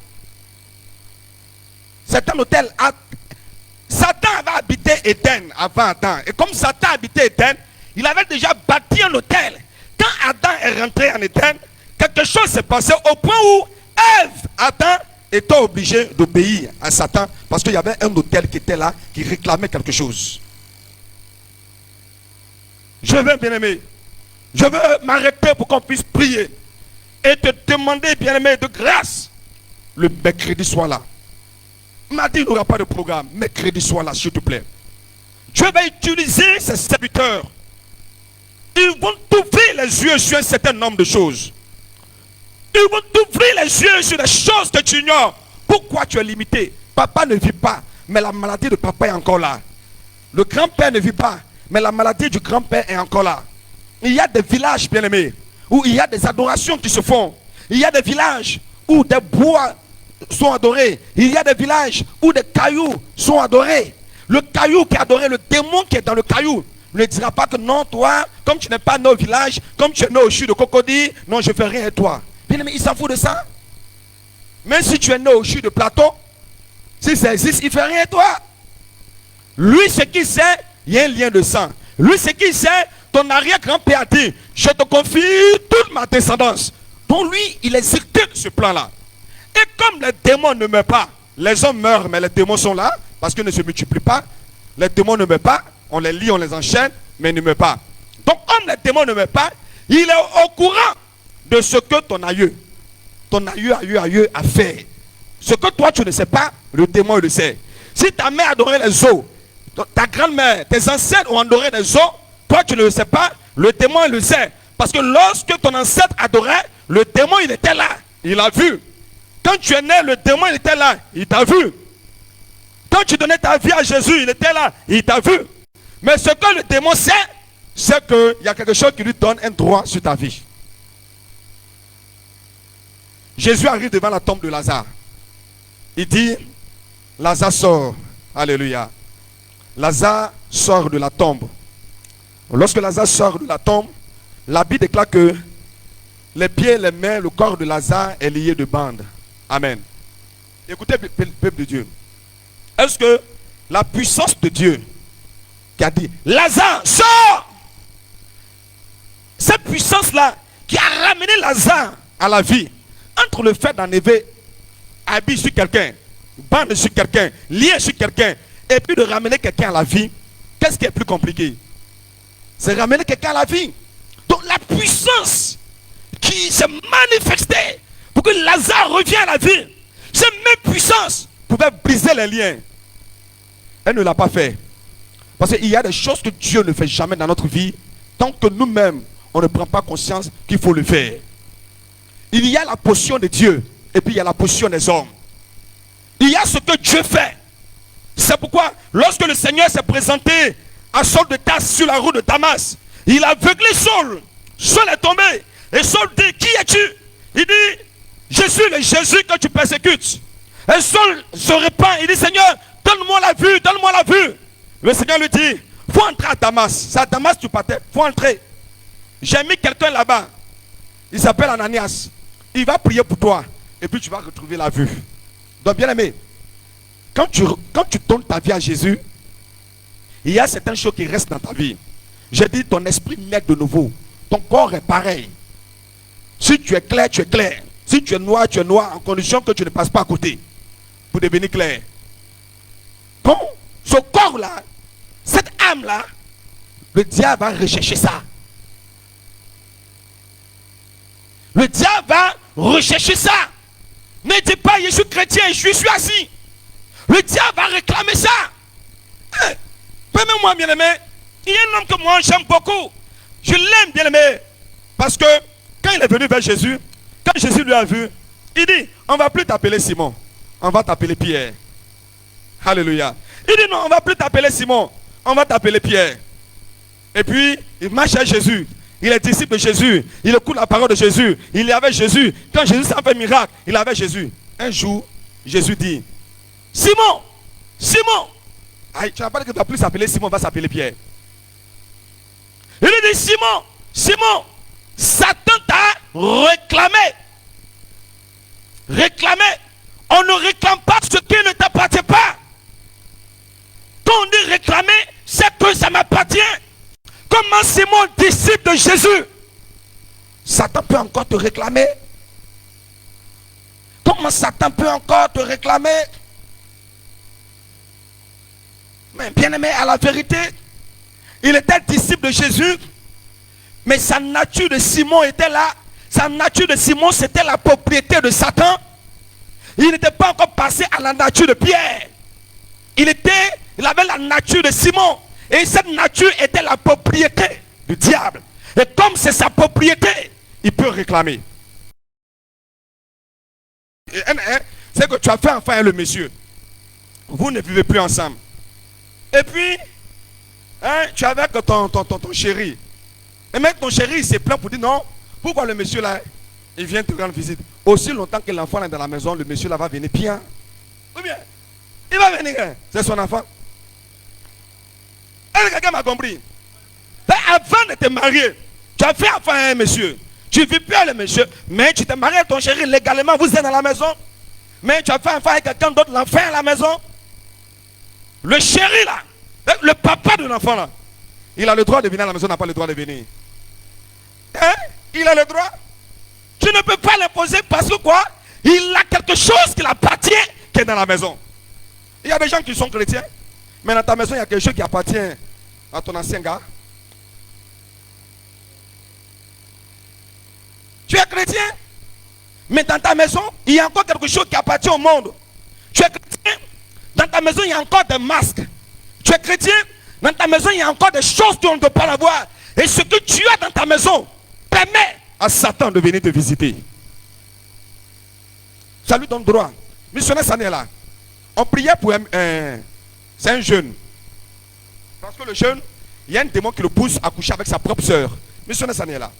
C'est un hôtel. Satan avait habité Éden avant Adam. Et comme Satan habitait Éden, il avait déjà bâti un hôtel. Quand Adam est rentré en Éden, quelque chose s'est passé au point où Adam était obligé d'obéir à Satan parce qu'il y avait un hôtel qui était là, qui réclamait quelque chose. Je veux, bien aimé, je veux m'arrêter pour qu'on puisse prier et te demander, bien aimé, de grâce, le mercredi soit là. M'a dit il n'y aura pas de programme. Mercredi soir là, s'il te plaît. Dieu va utiliser ses serviteurs. Ils vont t'ouvrir les yeux sur un certain nombre de choses. Ils vont t'ouvrir les yeux sur des choses que tu ignores. Pourquoi tu es limité? Papa ne vit pas, mais la maladie de papa est encore là. Le grand-père ne vit pas, mais la maladie du grand-père est encore là. Il y a des villages, bien aimés, où il y a des adorations qui se font. Il y a des villages où des bois sont adorés. Il y a des villages où des cailloux sont adorés. Le caillou qui est adoré, le démon qui est dans le caillou, ne dira pas que non, toi, comme tu n'es pas né au village, comme tu es né au CHU de Cocody, non, je ne fais rien à toi. Bien aimé, il s'en fout de ça. Même si tu es né au CHU de Plateau, si ça existe, il ne fait rien à toi. Lui, ce qu'il sait, il y a un lien de sang. Lui, ce qu'il sait, ton arrière-grand-père a dit, je te confie toute ma descendance. Donc lui, il exécute ce plan-là. Et comme les démons ne meurent pas, les hommes meurent, mais les démons sont là, parce qu'ils ne se multiplient pas. Les démons ne meurent pas, on les lie, on les enchaîne, mais ils ne meurent pas. Donc comme les démons ne meurent pas, il est au courant de ce que ton aïeux a fait. Ce que toi tu ne sais pas, le démon le sait. Si ta mère adorait les os, ta grand-mère, tes ancêtres ont adoré les os, toi tu ne le sais pas, le démon il le sait. Parce que lorsque ton ancêtre adorait, le démon il était là, il a vu. Quand tu es né, le démon il était là, il t'a vu. Quand tu donnais ta vie à Jésus, il était là, il t'a vu. Mais ce que le démon sait, c'est qu'il y a quelque chose qui lui donne un droit sur ta vie. Jésus arrive devant la tombe de Lazare. Il dit, Lazare sort. Alléluia. Lazare sort de la tombe. Lorsque Lazare sort de la tombe, la Bible déclare que les pieds, les mains, le corps de Lazare est lié de bandes. Amen. Écoutez, peuple de Dieu. Est-ce que la puissance de Dieu qui a dit, Lazare, sors! Cette puissance-là qui a ramené Lazare à la vie, entre le fait d'enlever habit sur quelqu'un, bande sur quelqu'un, lien sur quelqu'un, et puis de ramener quelqu'un à la vie, qu'est-ce qui est plus compliqué? C'est ramener quelqu'un à la vie. Donc la puissance qui s'est manifestée pour que Lazare revienne à la vie, cette même puissance pouvait briser les liens. Elle ne l'a pas fait. Parce qu'il y a des choses que Dieu ne fait jamais dans notre vie, tant que nous-mêmes, on ne prend pas conscience qu'il faut le faire. Il y a la portion de Dieu, et puis il y a la portion des hommes. Il y a ce que Dieu fait. C'est pourquoi, lorsque le Seigneur s'est présenté à Saul de Tarse sur la route de Damas, il a aveuglé Saul. Saul est tombé. Et Saul dit, qui es-tu? Il dit, je suis le Jésus que tu persécutes. Et Saul se répand, il dit, Seigneur, donne-moi la vue, donne-moi la vue. Le Seigneur lui dit, il faut entrer à Damas. C'est à Damas que tu partais, il faut entrer. J'ai mis quelqu'un là-bas. Il s'appelle Ananias. Il va prier pour toi. Et puis tu vas retrouver la vue. Donc bien aimé, quand tu donnes ta vie à Jésus, il y a certaines choses qui restent dans ta vie. J'ai dit, ton esprit naît de nouveau. Ton corps est pareil. Si tu es clair, tu es clair. Si tu es noir, tu es noir, en condition que tu ne passes pas à côté pour devenir clair. Bon, ce corps-là, cette âme-là, le diable va rechercher ça. Le diable va rechercher ça. Ne dis pas, je suis chrétien, je suis assis. Le diable va réclamer ça. Permets-moi, bien-aimé, il y a un homme que moi j'aime beaucoup. Je l'aime, bien-aimé. Parce que quand il est venu vers Jésus, quand Jésus lui a vu, il dit, on ne va plus t'appeler Simon, on va t'appeler Pierre. Alléluia. Il dit, non, on ne va plus t'appeler Simon, on va t'appeler Pierre. Et puis, il marche à Jésus. Il est disciple de Jésus. Il écoute la parole de Jésus. Il est avec Jésus. Quand Jésus s'en fait miracle, il est avec Jésus. Un jour, Jésus dit, Simon, Simon. Aïe, tu n'as pas dit que tu ne vas plus s'appeler Simon, on va s'appeler Pierre. Il lui dit, Simon, Simon, Satan t'a réclamé. Réclamé. On ne réclame pas ce qui ne t'appartient pas. Quand on dit réclamer, c'est que ça m'appartient. Comment Simon, disciple de Jésus, Satan peut encore te réclamer? Comment Satan peut encore te réclamer? Mais bien aimé, à la vérité, il était disciple de Jésus, mais sa nature de Simon était là. Sa nature de Simon, c'était la propriété de Satan. Il n'était pas encore passé à la nature de Pierre. Il avait la nature de Simon. Et cette nature était la propriété du diable. Et comme c'est sa propriété, il peut réclamer. C'est que tu as fait enfant avec le monsieur. Vous ne vivez plus ensemble. Et puis, tu es avec ton chéri. Et même ton chéri, il se plaint pour dire non. Pourquoi le monsieur là, il vient te rendre visite? Aussi longtemps que l'enfant est dans la maison, le monsieur là va venir bien. Ou bien, il va venir. C'est son enfant. Est-ce que quelqu'un m'a compris? Avant de te marier, tu as fait enfant à un monsieur. Tu ne vis plus avec le monsieur, mais tu t'es marié à ton chéri légalement, vous êtes dans la maison. Mais tu as fait enfant avec quelqu'un d'autre, l'enfant à la maison. Le chéri là, le papa de l'enfant là, il a le droit de venir à la maison, n'a pas le droit de venir. Hein? Il a le droit. Tu ne peux pas l'imposer parce que quoi? Il a quelque chose qui l'appartient qui est dans la maison. Il y a des gens qui sont chrétiens, mais dans ta maison, il y a quelque chose qui appartient à ton ancien gars. Tu es chrétien, mais dans ta maison, il y a encore quelque chose qui appartient au monde. Tu es chrétien, dans ta maison, il y a encore des masques. Tu es chrétien, dans ta maison, il y a encore des choses dont on ne peut pas l'avoir. Et ce que tu as dans ta maison permet à Satan de venir te visiter. Ça lui donne droit. Missionnaire Sané là, on priait pour c'est un jeune. Parce que le jeune, il y a un démon qui le pousse à coucher avec sa propre soeur. Missionnaire Sané là.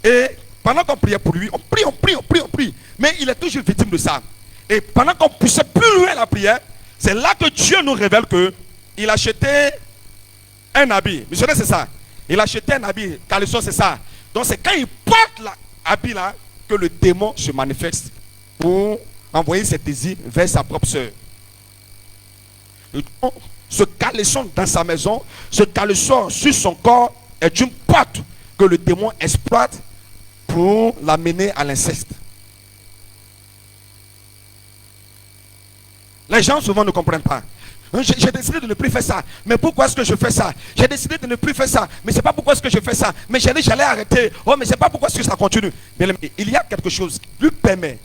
Et pendant qu'on priait pour lui, on prie. Mais il est toujours victime de ça. Et pendant qu'on poussait plus loin la prière, c'est là que Dieu nous révèle que il achetait un habit. Vous savez, c'est ça. Il achetait un habit, caleçon, c'est ça. Donc c'est quand il porte l'habit là que le démon se manifeste pour envoyer ses désirs vers sa propre sœur. Ce caleçon dans sa maison, ce caleçon sur son corps est une porte que le démon exploite pour l'amener à l'inceste. Les gens souvent ne comprennent pas. J'ai décidé de ne plus faire ça. Mais pourquoi est-ce que je fais ça? J'ai décidé de ne plus faire ça. Mais c'est pas pourquoi est-ce que je fais ça. Mais j'allais arrêter. Oh, mais c'est pas pourquoi est-ce que ça continue. Bien, il y a quelque chose qui lui permet,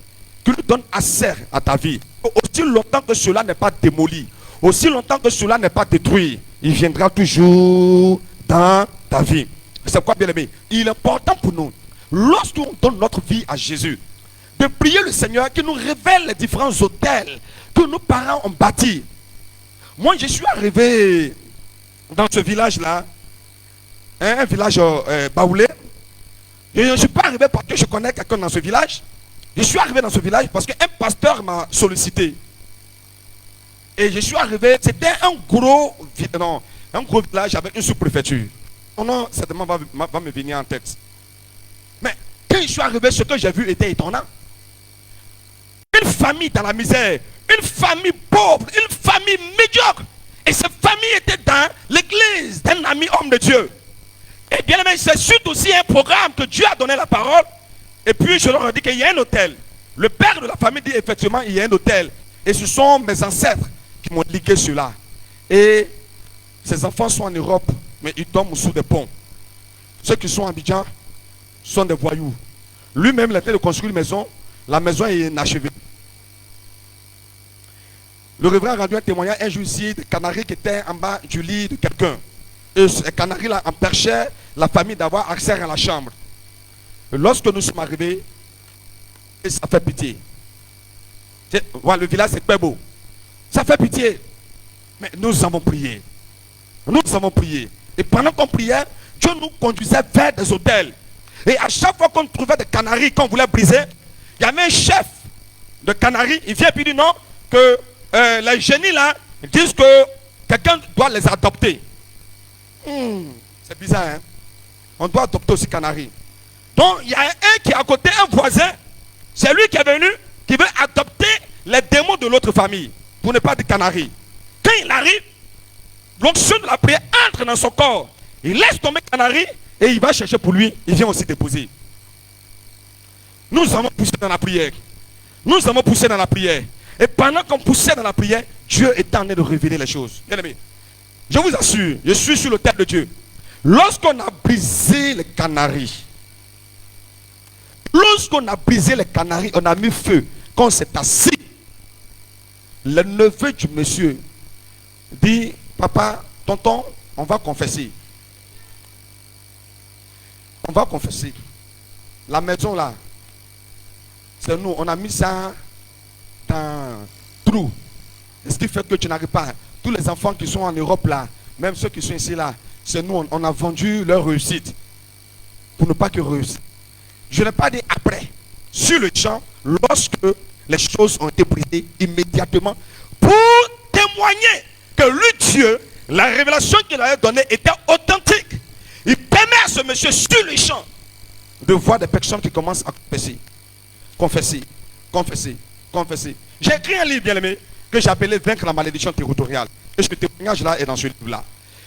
qui lui donne accès à ta vie. Aussi longtemps que cela n'est pas démoli, aussi longtemps que cela n'est pas détruit, il viendra toujours dans ta vie. C'est quoi, bien aimé? Il est important pour nous, lorsqu'on donne notre vie à Jésus, de prier le Seigneur qui nous révèle les différents hôtels que nos parents ont bâtis. Moi, je suis arrivé dans ce village-là, un village baoulé. Je ne suis pas arrivé parce que je connais quelqu'un dans ce village. Je suis arrivé dans ce village parce qu'un pasteur m'a sollicité. Et je suis arrivé, c'était un gros village avec une sous-préfecture. Mon nom, certainement, va me venir en tête. Mais quand je suis arrivé, ce que j'ai vu était étonnant. Une famille dans la misère, une famille pauvre, une famille médiocre. Et cette famille était dans l'église d'un ami homme de Dieu. Et bien aimé, c'est suite aussi un programme que Dieu a donné la parole. Et puis je leur ai dit qu'il y a un hôtel. Le père de la famille dit effectivement il y a un hôtel. Et ce sont mes ancêtres qui m'ont ligué cela. Et ces enfants sont en Europe, mais ils tombent sous des ponts. Ceux qui sont en Abidjan sont des voyous. Lui-même, il a été de construire une maison. La maison est inachevée. Le révérend a rendu un témoignage un jour ici de canaris qui étaient en bas du lit de quelqu'un. Et ces canaris-là empêchaient la famille d'avoir accès à la chambre. Et lorsque nous sommes arrivés, et ça fait pitié. Voilà, le village c'est pas beau. Ça fait pitié. Mais nous avons prié. Nous avons prié. Et pendant qu'on priait, Dieu nous conduisait vers des hôtels. Et à chaque fois qu'on trouvait des canaris qu'on voulait briser, il y avait un chef de canaris. Il vient et puis dit non, que les génies là disent que quelqu'un doit les adopter. C'est bizarre, hein? On doit adopter aussi canaris. Donc il y a un qui est à côté, un voisin. C'est lui qui est venu, qui veut adopter les démons de l'autre famille. Pour ne pas dire canaris. Quand il arrive, l'onction de la prière entre dans son corps. Il laisse tomber canaris et il va chercher pour lui. Il vient aussi déposer. Nous avons poussé dans la prière. Nous avons poussé dans la prière. Et pendant qu'on poussait dans la prière, Dieu est en train de révéler les choses. Bien aimé, je vous assure, je suis sur le terre de Dieu. Lorsqu'on a brisé les canaris, on a mis feu, quand on s'est assis, le neveu du monsieur dit, papa, tonton, on va confesser. On va confesser. La maison là, c'est nous, on a mis ça dans trou. Ce qui fait que tu n'arrives pas. Tous les enfants qui sont en Europe là, même ceux qui sont ici là, c'est nous, on a vendu leur réussite. Pour ne pas qu'ils réussissent. Je n'ai pas dit après. Sur le champ, lorsque les choses ont été brisées immédiatement, pour témoigner que lui, Dieu, la révélation qu'il avait donnée était authentique. Il permet à ce monsieur sur le champ de voir des personnes qui commencent à confesser. Confesser, confesser, confesser. J'ai écrit un livre, bien aimé, que j'ai appelé Vaincre la malédiction territoriale. Et ce témoignage-là est dans ce livre-là.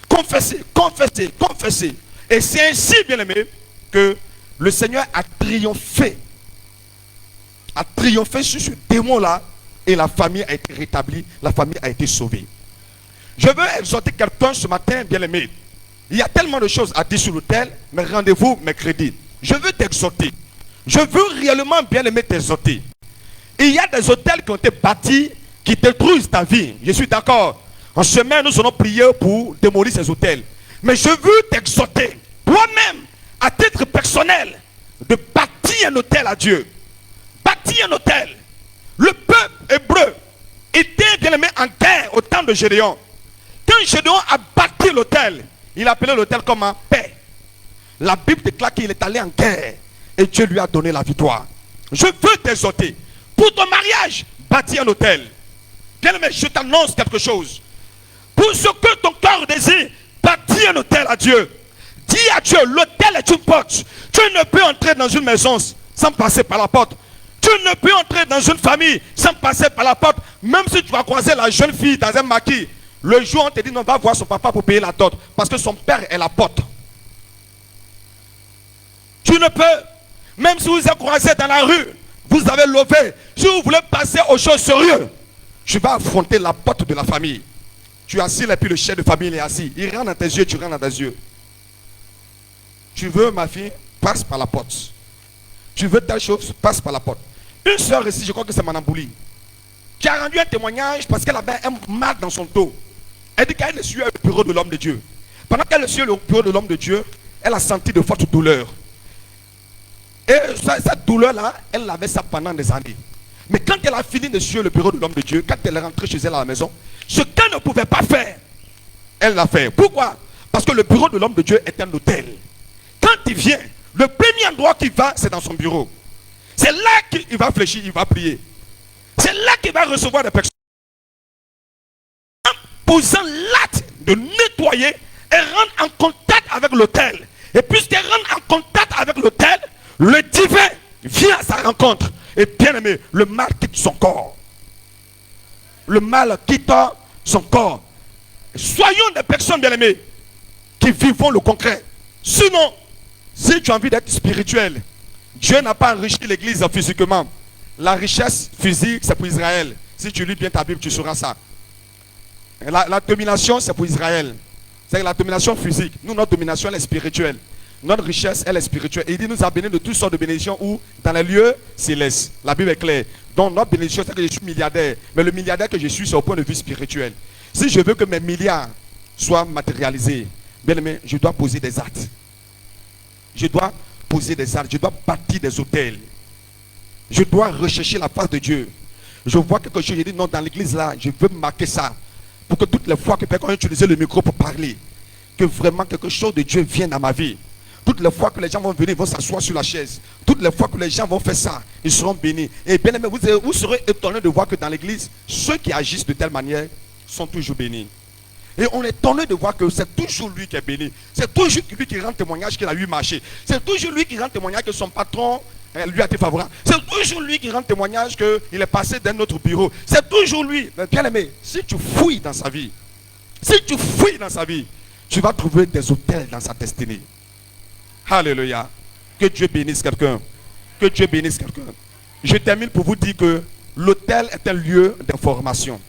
Confesser, confesser, confesser. Et c'est ainsi, bien aimé, que le Seigneur a triomphé. A triomphé sur ce démon-là. Et la famille a été rétablie. La famille a été sauvée. Je veux exhorter quelqu'un ce matin, bien aimé. Il y a tellement de choses à dire sur l'autel. Mais rendez-vous mercredi. Je veux t'exhorter. Je veux réellement, bien aimé, t'exhorter. Il y a des hôtels qui ont été bâtis qui détruisent ta vie. Je suis d'accord. En semaine, nous allons prier pour démolir ces hôtels. Mais je veux t'exhorter, toi-même, à titre personnel, de bâtir un hôtel à Dieu. Bâtir un hôtel. Le peuple hébreu était bien aimé en guerre au temps de Gédéon. Quand Gédéon a bâti l'hôtel, il appelait l'hôtel comme un paix. La Bible déclare qu'il est allé en guerre. Et Dieu lui a donné la victoire. Je veux t'exhorter. Pour ton mariage, bâtis un hôtel. Bien-aimé, je t'annonce quelque chose. Pour ce que ton cœur désire, bâtis un hôtel à Dieu. Dis à Dieu, l'hôtel est une porte. Tu ne peux entrer dans une maison sans passer par la porte. Tu ne peux entrer dans une famille sans passer par la porte. Même si tu vas croiser la jeune fille dans un maquis, le jour où on te dit non, va voir son papa pour payer la dot. Parce que son père est la porte. Tu ne peux, même si vous êtes croisé dans la rue, vous avez levé. Si vous voulez passer aux choses sérieuses, tu vas affronter la porte de la famille. Tu es assis et puis le chef de famille il est assis. Il rentre dans tes yeux, tu rentres dans tes yeux. Tu veux ma fille, passe par la porte. Tu veux telle chose, passe par la porte. Une soeur ici, je crois que c'est Mme Bouli, qui a rendu un témoignage parce qu'elle avait un mal dans son dos. Elle dit qu'elle est sur le bureau de l'homme de Dieu. Pendant qu'elle est sur le bureau de l'homme de Dieu, elle a senti de fortes douleurs. Et cette douleur-là, elle avait ça pendant des années. Mais quand elle a fini de suivre le bureau de l'homme de Dieu, quand elle est rentrée chez elle à la maison, ce qu'elle ne pouvait pas faire, elle l'a fait. Pourquoi? Parce que le bureau de l'homme de Dieu est un hôtel. Quand il vient, le premier endroit qu'il va, c'est dans son bureau. C'est là qu'il va fléchir, il va prier. C'est là qu'il va recevoir des personnes. En posant l'acte de nettoyer, elle rentre en contact avec l'hôtel. Et puisqu'elle rentre en contact avec l'hôtel, le divin vient à sa rencontre. Et bien aimé, le mal quitte son corps. Le mal quitte son corps. Soyons des personnes bien aimées qui vivons le concret. Sinon, si tu as envie d'être spirituel, Dieu n'a pas enrichi l'église physiquement. La richesse physique, c'est pour Israël. Si tu lis bien ta Bible, tu sauras ça. La domination, c'est pour Israël. C'est la domination physique. Nous, notre domination, elle est spirituelle. Notre richesse, elle est spirituelle. Et il dit, nous a bénis de toutes sortes de bénédictions où, dans les lieux célestes. La Bible est claire. Donc, notre bénédiction, c'est que je suis milliardaire. Mais le milliardaire que je suis, c'est au point de vue spirituel. Si je veux que mes milliards soient matérialisés, bien aimé, je dois poser des actes. Je dois poser des actes. Je dois bâtir des hôtels. Je dois rechercher la face de Dieu. Je vois quelque chose, je dis non, dans l'église là, je veux marquer ça. Pour que toutes les fois que quelqu'un utilise le micro pour parler, que vraiment quelque chose de Dieu vienne dans ma vie. Toutes les fois que les gens vont venir, ils vont s'asseoir sur la chaise. Toutes les fois que les gens vont faire ça, ils seront bénis. Et bien aimé, vous serez étonnés de voir que dans l'église, ceux qui agissent de telle manière sont toujours bénis. Et on est étonné de voir que c'est toujours lui qui est béni. C'est toujours lui qui rend témoignage qu'il a eu marché. C'est toujours lui qui rend témoignage que son patron lui a été favorable. C'est toujours lui qui rend témoignage qu'il est passé d'un autre bureau. C'est toujours lui. Mais bien aimé, si tu fouilles dans sa vie, tu vas trouver des hôtels dans sa destinée. Alléluia. Que Dieu bénisse quelqu'un. Que Dieu bénisse quelqu'un. Je termine pour vous dire que l'hôtel est un lieu d'information.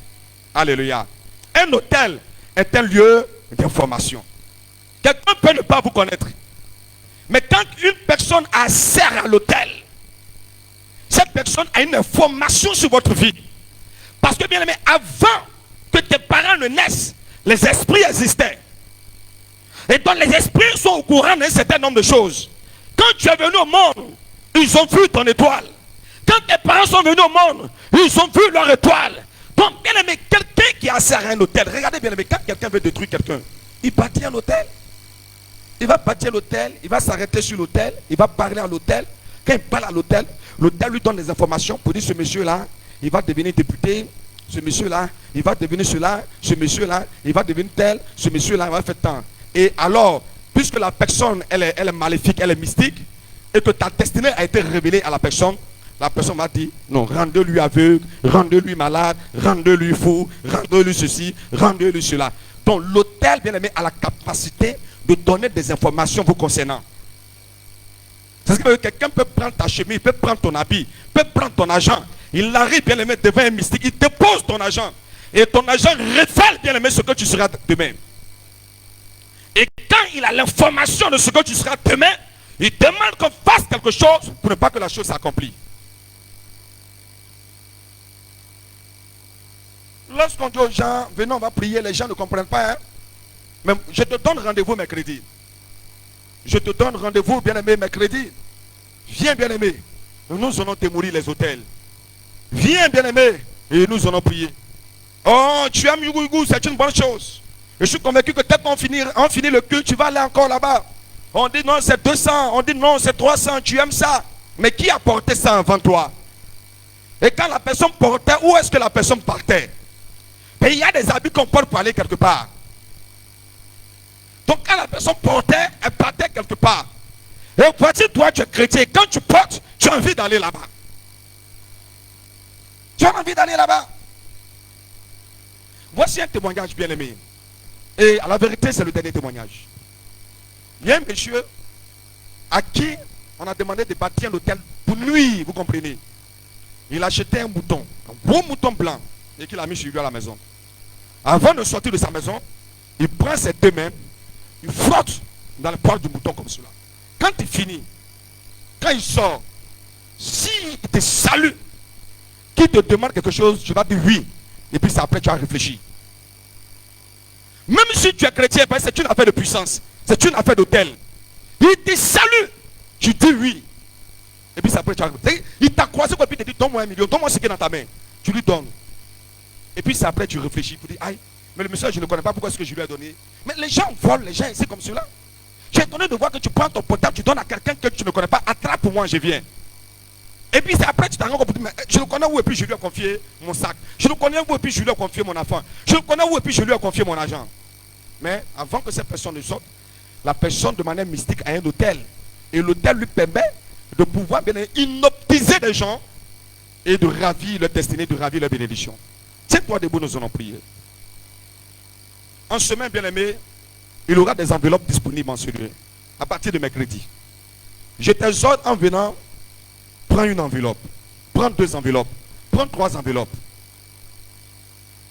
Alléluia. Un hôtel est un lieu d'information. Quelqu'un peut ne pas vous connaître. Mais quand une personne a sert à l'hôtel, cette personne a une information sur votre vie. Parce que bien aimé, avant que tes parents ne naissent, les esprits existaient. Et donc les esprits sont au courant d'un certain nombre de choses. Quand tu es venu au monde, ils ont vu ton étoile. Quand tes parents sont venus au monde, ils ont vu leur étoile. Donc bien aimé, quelqu'un qui a serré un hôtel, regardez bien aimé, quand quelqu'un veut détruire quelqu'un, il bâtit un hôtel. Il va bâtir l'hôtel, il va s'arrêter sur l'hôtel, il va parler à l'hôtel. Quand il parle à l'hôtel, l'hôtel lui donne des informations pour dire ce monsieur-là, il va devenir député. Ce monsieur-là, il va devenir cela. Ce monsieur-là, il va devenir tel. Ce monsieur-là, il va faire tant. Et alors, puisque la personne, elle est maléfique, elle est mystique, et que ta destinée a été révélée à la personne va dire, non, rendez-lui aveugle, rendez-lui malade, rendez-lui fou, rendez-lui ceci, rendez-lui cela. Donc l'hôtel, bien aimé, a la capacité de donner des informations vous concernant. C'est que quelqu'un peut prendre ta chemise, peut prendre ton habit, peut prendre ton argent. Il arrive, bien aimé, devant un mystique, il dépose ton argent. Et ton argent révèle, bien aimé, ce que tu seras demain. Et quand il a l'information de ce que tu seras demain, il demande qu'on fasse quelque chose pour ne pas que la chose s'accomplisse. Lorsqu'on dit aux gens, venez, on va prier, les gens ne comprennent pas. Hein? Mais je te donne rendez-vous mercredi. Je te donne rendez-vous, bien-aimé, mercredi. Viens, bien-aimé. Nous allons te mourir les hôtels. Viens, bien-aimé, et nous allons prier. Oh, tu aimes Yugougou, c'est une bonne chose. Et je suis convaincu que dès qu'on finit le culte, tu vas aller encore là-bas. On dit non, c'est 200. On dit non, c'est 300. Tu aimes ça. Mais qui a porté ça avant toi? Et quand la personne portait, où est-ce que la personne partait? Et il y a des habits qu'on porte pour aller quelque part. Donc quand la personne portait, elle partait quelque part. Et voici, toi, tu es chrétien. Quand tu portes, tu as envie d'aller là-bas. Tu as envie d'aller là-bas. Voici un témoignage bien aimé. Et à la vérité, c'est le dernier témoignage. Il y a un monsieur à qui on a demandé de bâtir un hôtel pour nuit, vous comprenez. Il a acheté un mouton, un beau mouton blanc, et qu'il a mis chez lui à la maison. Avant de sortir de sa maison, il prend ses deux mains, il frotte dans le poil du mouton comme cela. Quand il finit, quand il sort, s'il te salue, qu'il te demande quelque chose, tu vas dire oui. Et puis après, tu vas réfléchir. Même si tu es chrétien, c'est une affaire de puissance. C'est une affaire d'autel. Il te salue. Tu dis oui. Et puis après, tu vas réfléchir. Il t'a croisé et puis il te dit, donne-moi 1 million, donne-moi ce qui est dans ta main. Tu lui donnes. Et puis après, tu réfléchis. Tu dis, aïe, mais le monsieur, je ne connais pas pourquoi est-ce que je lui ai donné. Mais les gens volent, les gens ici comme cela. J'ai étonné de voir que tu prends ton portable, tu donnes à quelqu'un que tu ne connais pas. Attrape pour moi, je viens. Et puis c'est après tu t'en rends compte, mais je le connais où et puis je lui ai confié mon sac. Je le connais où et puis je lui ai confié mon enfant. Je le connais où et puis je lui ai confié mon argent. Mais avant que cette personne ne sorte, la personne de manière mystique a un hôtel. Et l'hôtel lui permet de pouvoir bien hypnotiser les gens et de ravir leur destinée, de ravir leur bénédiction. Tiens-toi debout, nous allons prier. En semaine, bien aimé, il y aura des enveloppes disponibles en ce lieu, à partir de mercredi. Je t'exhorte en venant. Prends une enveloppe, prends 2 enveloppes, prends 3 enveloppes.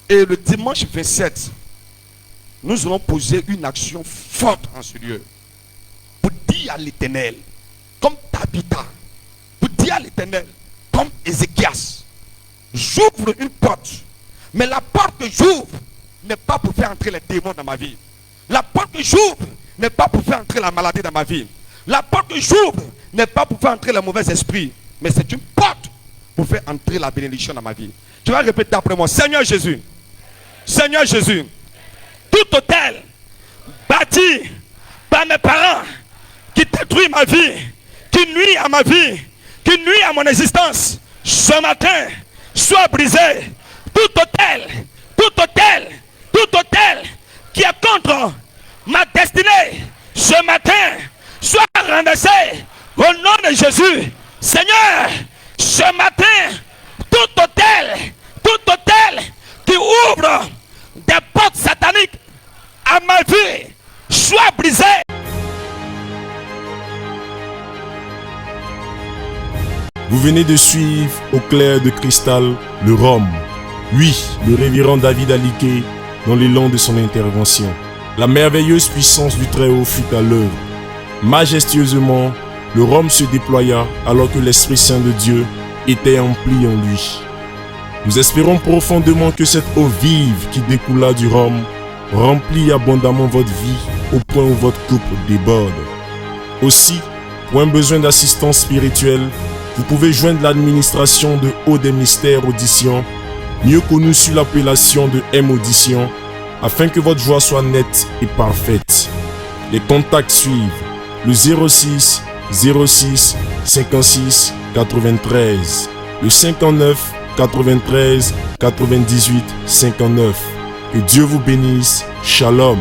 Et le dimanche 27, nous allons poser une action forte en ce lieu. Pour dire à l'Éternel, comme Tabitha, pour dire à l'Éternel, comme Ézéchias, j'ouvre une porte. Mais la porte que j'ouvre n'est pas pour faire entrer les démons dans ma vie. La porte que j'ouvre n'est pas pour faire entrer la maladie dans ma vie. La porte que j'ouvre n'est pas pour faire entrer les mauvais esprits. Mais c'est une porte pour faire entrer la bénédiction dans ma vie. Tu vas répéter après moi. Seigneur Jésus. Seigneur Jésus. Tout hôtel bâti par mes parents qui détruit ma vie, qui nuit à ma vie, qui nuit à mon existence, ce matin, soit brisé. Tout hôtel qui est contre ma destinée, ce matin, soit renversé au nom de Jésus. Seigneur, ce matin, tout hôtel qui ouvre des portes sataniques à ma vie, soit brisé. Vous venez de suivre au clair de cristal le Rhum. Oui, le révérend David Aliké dans l'élan de son intervention. La merveilleuse puissance du Très-Haut fut à l'œuvre. Majestueusement, le Rhum se déploya alors que l'Esprit Saint de Dieu était empli en lui. Nous espérons profondément que cette eau vive qui découla du Rhum remplit abondamment votre vie au point où votre coupe déborde. Aussi, pour un besoin d'assistance spirituelle, vous pouvez joindre l'administration de Haut des Mystères Audition, mieux connue sous l'appellation de M-Audition, afin que votre joie soit nette et parfaite. Les contacts suivent le 06 06 56 93, le 59 93 98 59. Que Dieu vous bénisse. Shalom.